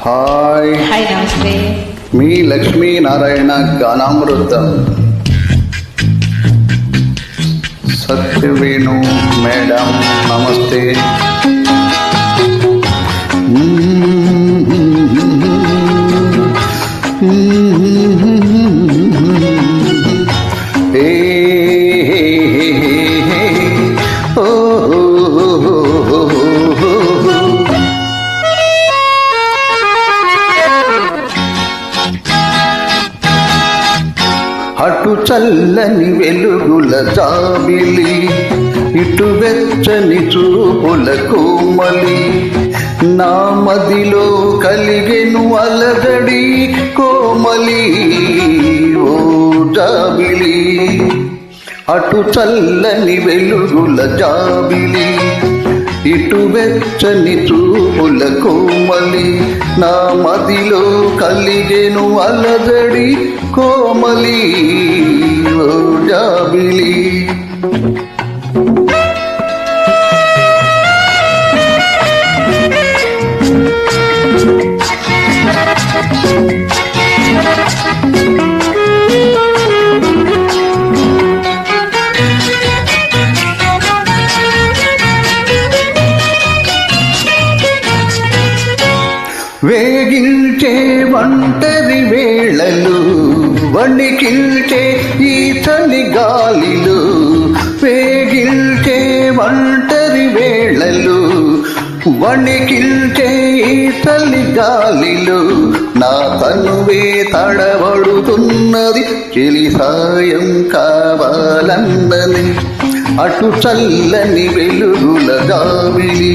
Hi hi నమస్తే. మీ Lakshminarayana గానామృతం. సత్యవేణు madam నమస్తే. అటు చల్లని వెలుగుల జాబిలి, ఇటు వెచ్చని చూపుల కోమలి, నా మదిలో కలిగెను అలజడి కోమలి ఓ జాబిలి. అటు చల్లని వెలుగుల జాబిలి, ఇటు వెచ్చని చూపుల కోమలి, నా మదిలో కలిగెను అలజడి కోమలి ఓ జాబిలి. వేగిల్చే ఒంటరి వేళలు, వణికిల్చే ఈ చలి గాలిలు, వేగిల్చే ఒంటరి వేళలు, వణికిల్చే ఈ చలి గాలిలు, నా తనువే తడబడుతున్నది చెలి సాయం కావాలన్నది. అటు చల్లని వెలుగుల జాబిలి,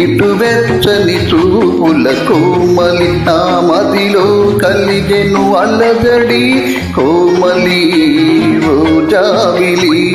ఇటు వెచ్చని చూపుల కోమలి, నా మదిలో కలిగెను అలజడి కోమలి ఓ జాబిలి.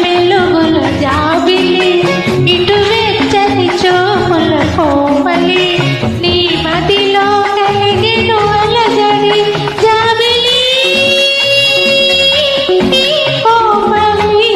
వెలుగుల జాబిలి, ఇటు వెచ్చని చూపుల కోమలి, నీ మదిలో కలిగెను అలజడి జాబిలి కోమలి.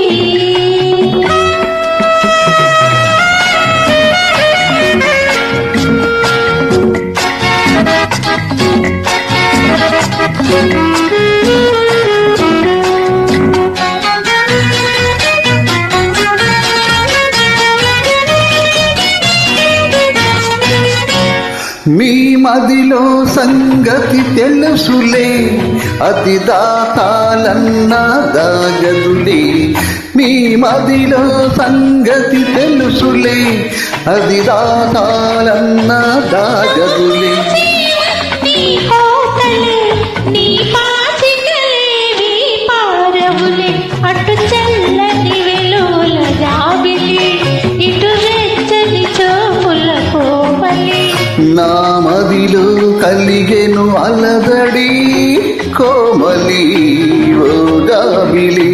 మీ మదిలో సంగతి తెలుసులే, అది దాటాలన్నా దాగదులే. మీ మదిలో సంగతి తెలుసులే, అది దాటాలన్నా దాగదులే. అటు చల్లని వెలుగుల జాబిలి, ఇటు వెచ్చని చూపుల కోమలి, నా మదిలో కలిగెను అలజడి కోమలి ఓ జాబిలి.